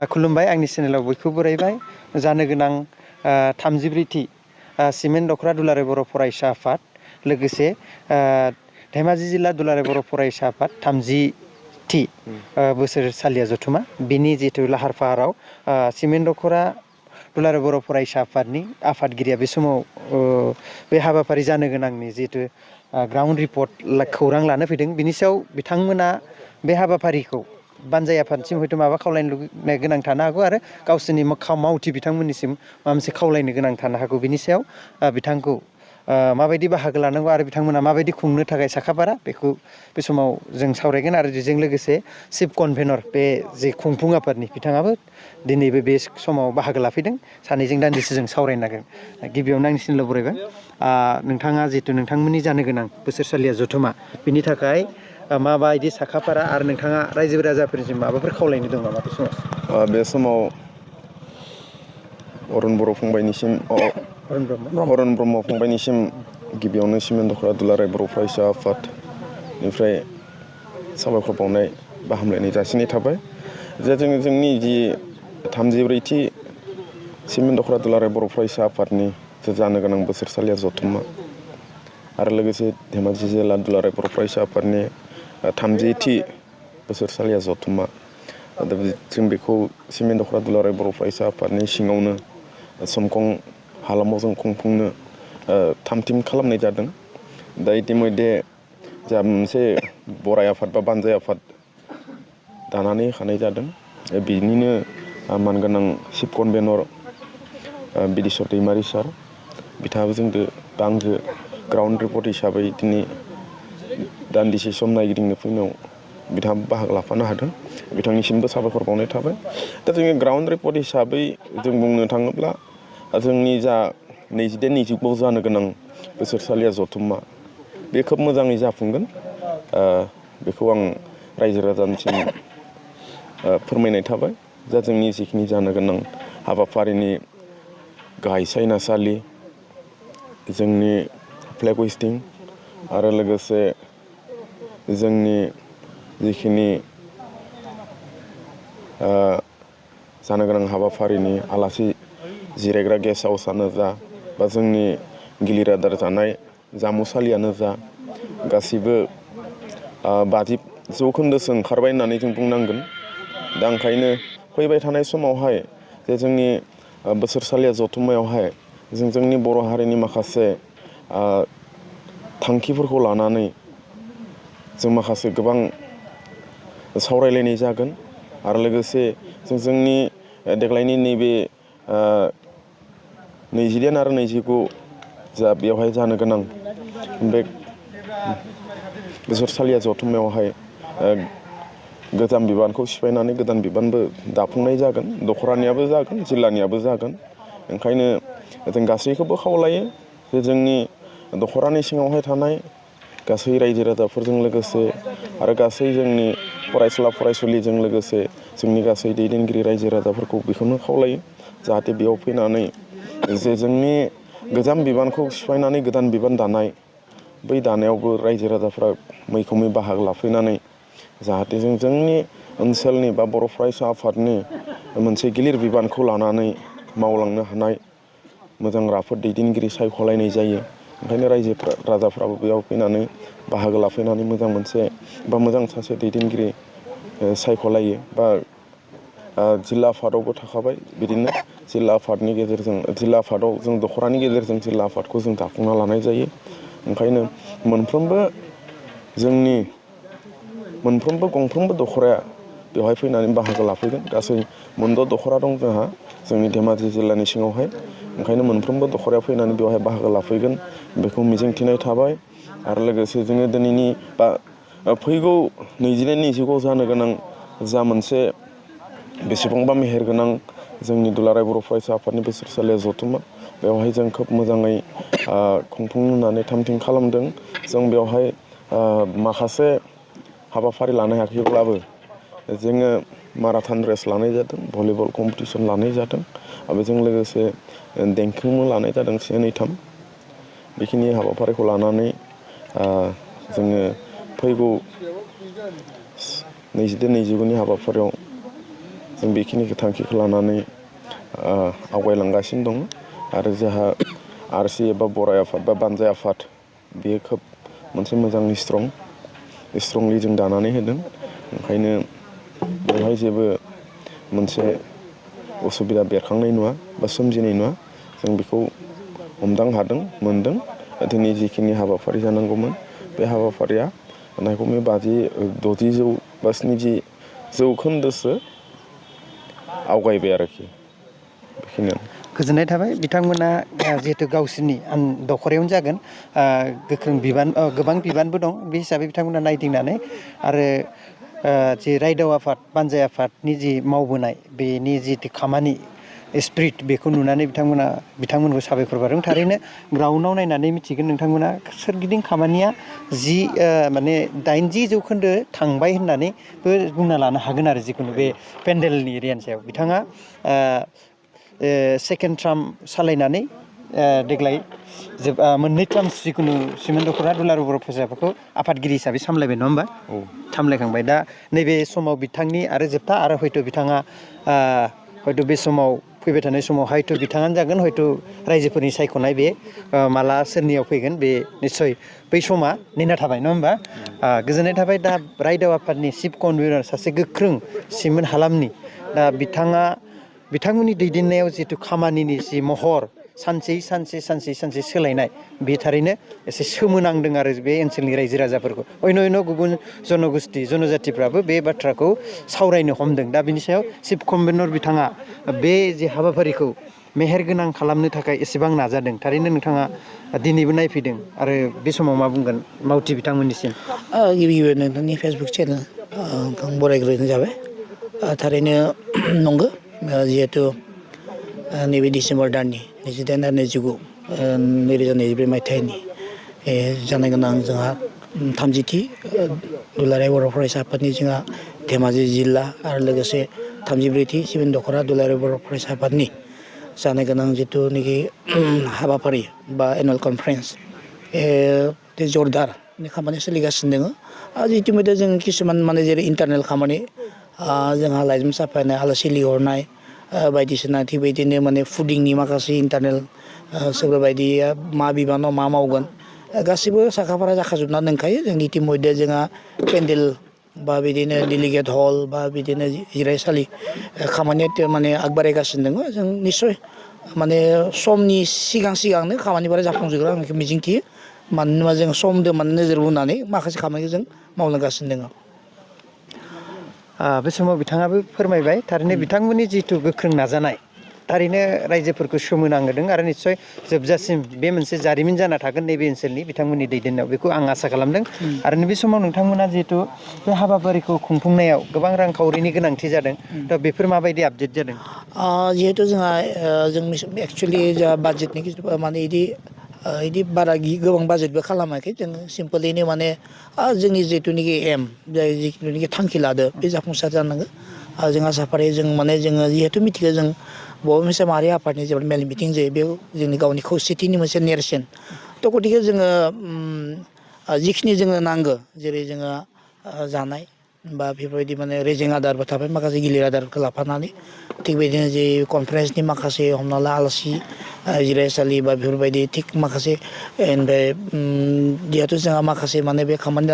खुलुमबाय आंनि चेनेलाव बयखौबो बरायबाय जानो गोनां 34थि सिमेन्ट दख्रा दुलाराय बर' फरायसा आफाद लोगोसे धेमाजि जिल्ला दुलाराय बर' फरायसा आफाद 30थि बोसोरसालिया जथुमा बिनि जिथु लाहार फाहाराव सिमेन्ट दख्रा दुलाराय बर' फरायसा आफादनि आफादगिरिया बे समाव बे हाबाफारि जानो गोनांनि जिथु ग्राउन्ड रिपर्ट खौरां लानो फैदों बिनि सायाव बिथांमोना बे हाबाफारिखौ बानजाय आफादसिम हयथ' माबा खावलायनो लुबैनाय गोनां थानो हागौ आरो गावसोरनि मावथि बिथांमोननिसिम माबा मोनसे खावलायनो गोनां थानो हागौ बिनि सायाव बिथांखौ माबायदि बाहागो लानांगौ आरो बिथांमोना माबायदि खुंनो थाखाय साखाफारा बेखौ बे समाव जों सावरायगोन आरो बेजों लोगोसे चिफ कनभेनर बे जे खुंफुं आफादनि बिथाङाबो दिनैबो बे समाव बाहागो लाफैदों सानैजों दान्दिसे जों सावरायनो नागिरगोन गिबियावनो आंनि चेनेलाव बरायबाय नोंथाङा जिहेतु नोंथांमोननि जानो गोनां बोसोरसालिया जथुमा बिनि थाखाय माबायदि साखाफारा आरो नोंथाङा रायजो राजाफोरनिसिम माबाफोर खावलायनो दं नामा बे समाव अरुन बर' फंबायनिसिम अरुन ब्रह्म फंबायनिसिम गिबियावनो सिमेन्ट दख्रा दुलाराय बर' फरायसा आफादनिफ्राय साबायखर बावनाय बा हामलायनाय जासिनाय थाबाय जे जोङो जोंनि जि 34थि सिमेन्ट दख्रा दुलाराय बर' फरायसा आफादनि जानो गोनां बोसोरसालिया जथुम्मा आरो लोगोसे धेमाजि जिल्ला दुलाराय बर' फरायसा आफादनि 30थि बोसोरसालिया जथुम्मा जों बेखौ सिमेन्ट दख्रा दुलाराय बर' फरायसा आफादनि सिङावनो समखं हालामाव जों खुंफुंनो थामथिम खालामनाय जादों दा इतिमयधे जा मोनसे बराय आफाद बा बानजाय आफाद दानानै होखानाय जादों बिनिनो मानगोनां चिफ कनभेनर बिदिसर दैमारि सार बिथाङाबो जोंदो दा आंजों ग्राउन्ड रिपर्ट हिसाबै दिनै दान्दिसे सम नायगिदिंनो फैनायाव बिथाङा बाहागो लाफानो हादों बिथांनिसिमबो साबायखर बावनाय थाबाय दा जोङो ग्राउन्ड रिपर्ट हिसाबै जों बुंनो थाङोब्ला जोंनि जा 22-29 जानो गोनां बोसोरसालिया जथुम्मा बे खोब मोजाङै जाफुंगोन बेखौ आं रायजो राजानिसिम फोरमायनाय थाबाय जा जोंनि जिखिनि जानो गोनां हाबाफारिनि गाहाय सायनासालि जोंनि फ्लेग हइस्टिं आरो लोगोसे जोंनि जिखिनि जानो गोनां हाबाफारिनि आलासि जिरायग्रा गेस्ट हाउसआनो जा बा जोंनि गिलिर आदार जानाय जामुसालियानो जा गासिबो 50% ओंखारबाय होननानै जों बुंनांगोन दा ओंखायनो फैबाय थानाय समावहाय जे जोंनि बोसोरसालिया जथुम्मायावहाय जों जोंनि बर' हारिनि माखासे थांखिफोरखौ लानानै जों माखासे गोबां सावरायलायनाय जागोन आरो लोगोसे जों जोंनि देग्लायनि नैबे 20 आरो 29 जा बेवहाय जानो गोनां बे बोसोरसालिया जथुम्मायावहाय गोजाम बिबानखौ सिफायनानै गोदान बिबानबो दाफुंनाय जागोन दख'रानियाबो जागोन जिल्लानियाबो जागोन ओंखायनो जों गासैखौबो खावलायो जे जोंनि दख'रानि सिङावहाय थानाय गासै रायजो राजाफोरजों लोगोसे आरो गासै जोंनि फरायसुला फरायसुलिजों लोगोसे जोंनि गासै दैदेनगिरि रायजो राजाफोरखौ बेखौनो खावलायो जाहाथे बेयाव फैनानै जे जोंनि गोजाम बिबानखौ सिफायनानै गोदान बिबान दानाय बै दानायावबो रायजो राजाफ्रा मैखोमै बाहागो लाफैनानै जाहाथे जों जोंनि ओनसोलनि बा बर' फरायसा आफादनि मोनसे गिलिर बिबानखौ लानानै मावलांनो हानाय मोजां राफोद दैदेनगिरि सायख'लायनाय जायो ओंखायनो रायजो राजाफ्राबो बेयाव फैनानै बाहागो लाफैनानै मोजां मोनसे बा मोजां सासे दैदेनगिरि सायख'लायो बा जिल्ला आफादावबो थाखाबाय बिदिनो जिल्ला आफादनि गेजेरजों जिल्ला आफादाव जों दख'रानि गेजेरजों जिल्ला आफादखौ जों दाफुंना लानाय जायो ओंखायनो गंफ्रोमबो दख'राया बेवहाय फैनानै बाहागो लाफैगोन गासै मोनद' दख'रा दं जोंहा जोंनि धेमाजि जिल्लानि सिङावहाय ओंखायनो मोनफ्रोमबो दख'राया फैनानै बेवहाय बाहागो लाफैगोन बेखौ मिजिंथिनाय थाबाय आरो लोगोसे जोङो दिनैनि बा फैगौ 22-29 जानो गोनां जा मोनसे बेसेबांबा मेहेरगोनां जोंनि दुलाराय बर' फरायसा आफादनि बोसोरसालिया जथुम्मा बेवहाय जों खोब मोजाङै खुंफुंनो होननानै थामथिम खालामदों जों बेवहाय माखासे हाबाफारि लानो हायाखैब्लाबो जोङो माराथन रेस लानाय जादों भलिबल कम्पिटिसन लानाय जादों आरो बेजों लोगोसे देंखोमु लानाय जादों 1, 2, 3 बेखिनि हाबाफारिखौ लानानै जोङो फैगौ 22-29 हाबाफारियाव जों बेखिनिखौ थांखिखौ लानानै आवगायलांगासिनो दङ आरो जोंहा आरसि एबा बराय आफाद बा बानजाय आफाद बेयो खोब मोनसे मोजां स्ट्रंलि जों दानानै होदों ओंखायनो बेवहाय जेबो मोनसे उसुबिदा बेरखांनाय नङा बा सोमजिनाय नङा जों बेखौ हमदां हादों मोनदों दिनै जिखिनि हाबाफारि जानांगौमोन बे हाबाफारिया नायगौमै 60 बा 70 जौखोन्दोसो आवगायबाय आरोखि बेखिनियानो गोजोननाय थाबाय बिथांमोना जिहेतु गावसोरनि दख'रायावनो जागोन गोबां बिबानबो दं बे हिसाबै बिथांमोना नायदिंनानै आरो जि रायदाव आफाद बानजाय आफादनि जि मावबोनाय बेनि जितु खामानि स्पिरिट बेखौ नुनानै बिथांमोनखौ साबायखर बावदों थारैनो ग्राउन्डआव नायनानै मिथिगोन नोंथांमोना सोरगिदिं खामानिया 80 जौखोन्दो थांबाय होननानैबो बुंना लानो हागोन आरो जिखुनु बे पेन्डेलनि एरियानि सायाव बिथाङा सेकेन्ड टार्म सालायनानै देग्लाय मोननै टार्म जिखुनु सिमेन्ट दख'रा दुलाराय बर' फरायसा आफादखौ आफादगिरि हिसाबै सामलायबाय नङा होमबा सामलायखांबाय दा नैबे समाव बिथांनि आरो जोबथा आरो हयथ' बिथाङा हयथ' बे समाव फैबाय थानाय समाव हयथ' बिथाङानो जागोन हयथ' रायजोफोरनि सायख'नाय बे माला सोरनियाव फैगोन बे निस्सय बै समा नेना थाबाय नङा होमबा गोजोननाय थाबाय दा रायदाव आफादनि चिफ कनभेनार सासे गोख्रों सिमेन्ट हालामनि दा बिथांमोननि दैदेननायाव जिथु खामानिनि जि महर सानसे सोलायनाय बे थारैनो एसे सोमोनांदों आरो बे ओनसोलनि रायजो राजाफोरखौ अन्य गुबुन जनगोष्ठी जनजातिफ्राबो बे बाथ्राखौ सावरायनो हमदों दा बिनि सायाव चिफ कनभेनर बिथाङा बे जे हाबाफारिखौ मेहेरगोनां खालामनो थाखाय एसेबां नाजादों थारैनो नोंथाङा दिनैबो नायफैदों आरो बे समाव मा बुंगोन मावथि बिथांमोननिसिम गिबि नोंथांनि फेसबुक चेनेल बरायग्रोनाय जाबाय थारैनो नंगौ जिहेथु नैबे डिसेम्बर दाननि 28 आरो 29 2023 मायथाइनि जानो गोनां जोंहा 30थि दुलाराय बर' फरायसा आफादनि जोंहा धेमाजि जिल्ला आरो लोगोसे 34थि सिमेन्ट दख'रा दुलाराय बर' फरायसा आफादनि जानो गोनां जिथुनाखि हाबाफारि बा एनुवेल कनफारेन्स जरदार खामानि सोलिगासिनो दङ इतिमध्य जों किसुमान जेरै इन्टारनेल खामानि जोंहा लाइजाम साफायनाय आलासि लिंहरनाय बायदिसिना थिग बिदिनो फुडिंनि माखासे इन्टारनेल सोरबा बायदिया मा बिबानाव मा मावगोन गासिबो साखाफारा जाखाजोबना दंखायो जों इतिमध्य जोंहा पेन्डेल बा बिदिनो डेलिगेट हल बा बिदिनो जिरायसालि खामानिया आगबारायगासिनो दङ जों निस्सय समनि सिगांनो खामानिफोरा जाफुंजोबगोन आं बेखौ मिजिंथियो मानो होनबा जों समजों नोजोर बोनानै माखासे खामानिखौ जों मावलांगासिनो दङ बे समाव बिथाङाबो फोरमायबाय थारैनो बिथांमोननि जिथु गोख्रों नाजानाय थारैनो रायजोफोरखौ सोमोनांहोदों आरो निस्सय जोबजासिम बे मोनसे जारिमिन जाना थागोन नैबे ओनसोलनि बिथांमोननि दैदेननायाव बेखौ आं आसा खालामदों आरो नैबे समाव नोंथांमोना जिहेथु बे हाबाफारिखौ खुंफुंनायाव गोबां रांखावरिनि गोनांथि जादों दा बेफोर माबायदि आपडेट जादों जिहेथु जोंहा जों एक्सुवेलि जोंहा बाजेटनि इदि बारा गोबां बाजेटबो खालामाखै जोङो सिम्पोलैनो जोंनि जिथुनाखि एम जाय जिथुनाखि थांखि लादो बे जाफुंसार जानांगौ जों आसा फारियो जोङो जिहेथु मिथिगौ जों बर' मोनसे माहारि आफादनि जेब्ला मेल मिटिं जायो बेयाव जोंनि गावनि खौसेथिनि मोनसे नेरसोन थ' गतिके जोङो जिखिनि जोङो नांगौ जेरै जोङो जानाय बा बेफोरबायदि रेजें आदारबो थाबाय माखासे गिलिर आदारखौ लाफानानै थिग बिदिनो जे कनफारेन्सनि माखासे हमना ला आलासि जिरायसालि बा बेफोरबायदि थिग माखासे ओमफ्राय जिहेथु जोंहा माखासे बे खामानि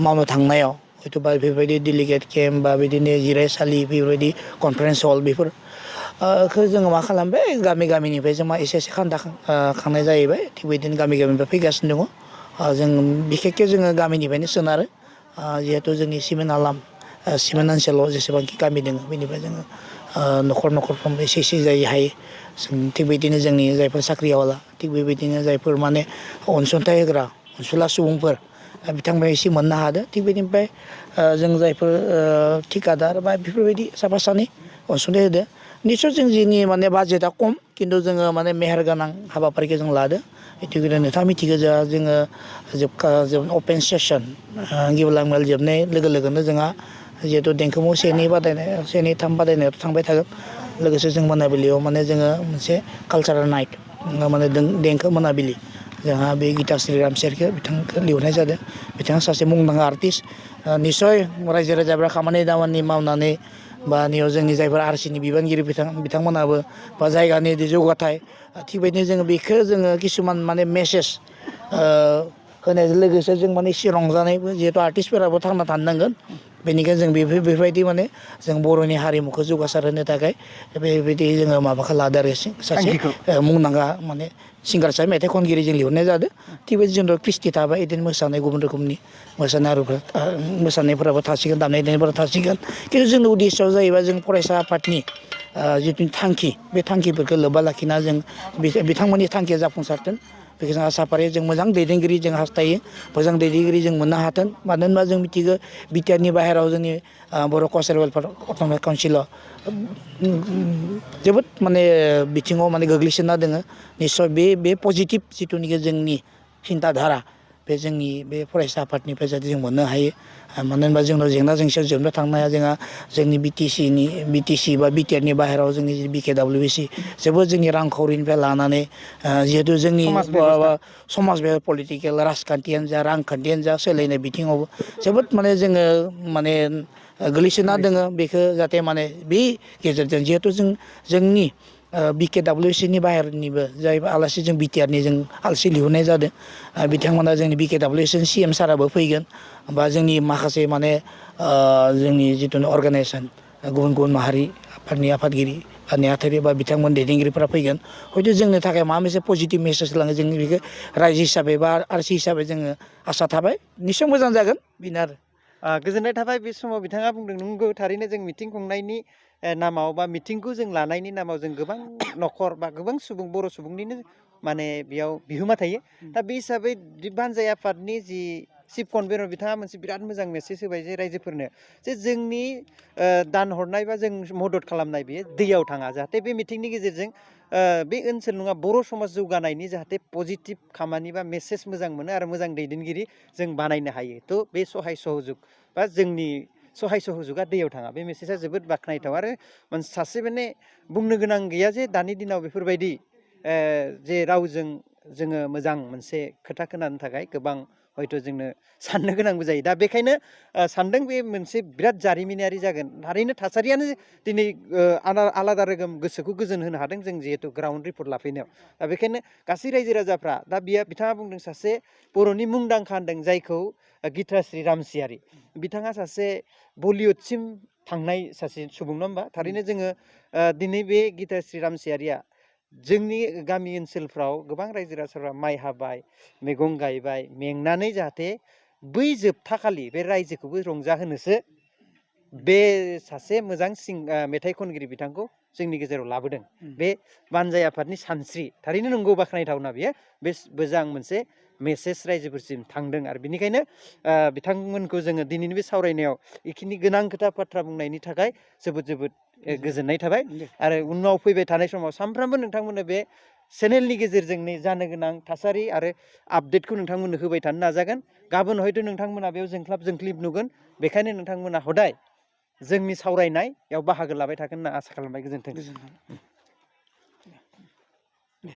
मावनो थांनायाव हयथ'बा बेफोरबायदि डेलिगेट केम्प बा बिदिनो जिरायसालि बेफोरबायदि कनफारेन्स हल बेफोरखौ जोङो मा खालामबाय गामिनिफ्राय जों एसे खान्दा खांनाय जाहैबाय थिग बिदिनो गामिनिफ्राय फैगासिनो दङ जों बिखेकखे जोङो गामिनिफ्रायनो सोनारो जिहेथु जोंनि सिमेन्ट हालाम सिमेन्ट ओनसोलाव जेसेबांखि गामि दङ बेनिफ्राय जोङो न'खरफ्रोमबो एसे जाय हायो जों थिग बिदिनो जोंनि जायफोर साख्रि आवला थिग बेबायदिनो जायफोर अनसुंथाइ होग्रा अनसुला सुबुंफोर बिथांमोना एसे मोननो हादों थिग बेनिफ्राय जों जायफोर थिकादार बा बेफोरबायदि साफा सानै अनसुंथाइ होदो निस्सय जों जोंनि बाजेटआ खम खिन्थु जोङो मेहेर गोनां हाबाफारिखौ जों लादो इतिमध्य नोंथाङा मिथिगौ जोङो अपेन सेसन गेवलां मेल जोबनाय लोगो लोगोनो जोंहा जिहेतु देंखो मु 1, 2, 3 बादायनायाव थांबाय थागोन लोगोसे जों मोनाबिलियाव जोङो मोनसे कालचारेल नाइट देंखो मोनाबिलि जोंहा बे गिताश्री रामसियारिखौ बिथांखौ लिरनाय जादों बिथाङा सासे मुंदांखा आर्टिस्ट निस्सय रायजो राजाफ्रा खामानि दामानि मावनानै बा नैयाव जोंनि जायफोर आरसिनि बिबानगिरि बिथांमोनाबो बा जायगानि जौगाथाय थिग बेदिनो जोङो बेखौ जोङो किसुमान माने मेसेज होनायजों लोगोसे जों माने एसे रंजानायबो जिहेतु आर्टिस्टफोराबो थांना थानो नांगोन बेनिखायनो जों बेफोरबायदि माने जों बर'नि हारिमुखौ जौगासार होनो थाखाय बेबायदि जोङो माबाखौ लादों आरो सासे थांखिखौ मुंदांखा माने सिंगार सासे मेथाइ खनगिरि जों लिरनाय जादों थिग बेबायदि जोंथ' कृष्टि थाबाय बिदिनो मोसानाय गुबुन रोखोमनि मोसानायफोराबो थासिगोन दामनाय देनायफोरा थासिगोन खिन्थु जोंनि उद्देश्यआ जाहैबाय जों फरायसा आफादनि जिथु थांखि बे थांखिफोरखौ लोब्बा लाखिना जों बिथांमोननि थांखिया जाफुंसारथों बेखौ जों आसा फारियो जों मोजां दैदेनगिरि जों हास्थायो मोजां दैदेनगिरि जों मोननो हाथों मानो होनबा जों मिथिगौ बिटिआरनि बाहेरायाव जोंनि बर' कालचारेल वेलफेयार अट'न'मिक काउन्सिलाव जोबोद माने बिथिङाव माने गोग्लैसोना दोङो निस्सय बे पजिटिभ जिथुनिखि जोंनि सिन्थाधारा बे जोंनि बे फरायसा आफादनिफ्राय जाहाथे जों मोननो हायो मानो होनबा जोंनाव जेंना जेंसियाव जोबनो थांनो हाया जोंहा जोंनि बिटिसि बा बिटिआरनि बाहेरायाव जोंनि बिकेडब्लिउसि जोबोद जोंनि रांखावरिनिफ्राय लानानै जिहेतु जोंनि समाज बेब'स्था समाज पलिटिकेल राजखान्थियानो जा रांखान्थियानो जा सोलायनाय बिथिङावबो जोबोद माने जोङो माने गोग्लैसोना दोङो बेखौ जाहाथे माने बे गेजेरजों जिहेथु जोंनि बिकेडब्लिउसिनि बाहेरनिबो जाय आलासि जों बिटिआरनि जों आलासि लिंहरनाय जादों बिथांमोना जोंनि बिकेडब्लिउसि सिएम साराबो फैगोन बा जोंनि माखासे माने जोंनि जिथु अर्गानाइजेसन गुबुन गुबुन माहारि आफादनि आफादगिरि बा नेहाथारि बा बिथांमोन दैदेनगिरिफ्रा फैगोन हयथ' जोंनि थाखाय माबा मोनसे पजिटिभ मेसेज लाङो जों बेखौ रायजो हिसाबै बा आरसि हिसाबै जोङो आसा थाबाय निस्सय मोजां जागोन बेनो आरो गोजोननाय थाबाय बे समाव बिथाङा बुंदों नंगौ थारैनो जों मिथिं खुंनायनि नामाव बा मिथिंखौ जों लानायनि नामाव जों गोबां न'खर बा गोबां सुबुं बर' सुबुंनिनो माने बेयाव बिहोमा थायो दा बे हिसाबै बानजाय आफादनि जि चिफ कनभेनर बिथाङा मोनसे बिराद मोजां मेसेज होबाय जे रायजोफोरनो जे जोंनि दान हरनाय बा जों मदद खालामनाय बेयो दैयाव थाङा जाहाथे बे मिथिंनि गेजेरजों बे ओनसोल नङा बर' समाज जौगानायनि जाहाथे पजिटिभ खामानि बा मेसेज मोजां मोनो आरो मोजां दैदेनगिरि जों बानायनो हायो थ' बे सहाय सहजुग बा जोंनि सहाय सहजुगा दैयाव थाङा बे मेसेजआ जोबोद बाख्नायथाव आरो सासे माने बुंनो गोनां गैया जे दानि दिनाव बेफोरबायदि जे रावजों जोङो मोजां मोनसे खोथा खोनानो थाखाय गोबां हयथ' जोंनो साननो गोनांबो जायो दा बेखायनो सानदों बे मोनसे बिराद जारिमिनारि जागोन थारैनो थासारियानो दिनै आलादा रोखोम गोसोखौ गोजोन होनो हादों जों जिहेथु ग्राउन्ड रिपर्ट लाफैनायाव दा बेखायनो गासै रायजो राजाफ्रा दा बिथाङा बुंदों सासे बर'नि मुंदांखा होनदों जायखौ गिताश्री रामसियारि बिथाङा सासे बलिउडसिम थांनाय सासे सुबुं नङा होमबा थारैनो जोङो दिनै बे गिताश्री रामसियारिया जोंनि गामि ओनसोलफ्राव गोबां रायजो राजाफ्रा माइ हाबाय मैगं गायबाय मेंनानै जाहाथे बै जोबथा खालि बे रायजोखौबो रंजाहोनोसो बे सासे मोजां मेथाइ खनगिरि बिथांखौ जोंनि गेजेराव लाबोदों बे बानजाय आफादनि सानस्रि थारैनो नंगौ बाख्नायथावना बेयो बे मोजां मोनसे मेसेज रायजोफोरसिम थांदों आरो बेनिखायनो बिथांमोनखौ जोङो दिनैनि बे सावरायनायाव बेखिनि गोनां खोथा बाथ्रा बुंनायनि थाखाय जोबोद जोबोद गोजोननाय थाबाय आरो उनाव फैबाय थानाय समाव सानफ्रामबो नोंथांमोननो बे चेनेलनि गेजेरजों जानो गोनां थासारि आरो आपडेटखौ नोंथांमोननो होबाय थानो नाजागोन गाबोन हयथ' नोंथांमोना बेयाव जोंख्लिब नुगोन बेखायनो नोंथांमोना हदाय जोंनि सावरायनायाव बाहागो लाबाय थागोन होनना आसा खालामबाय गोजोन्थों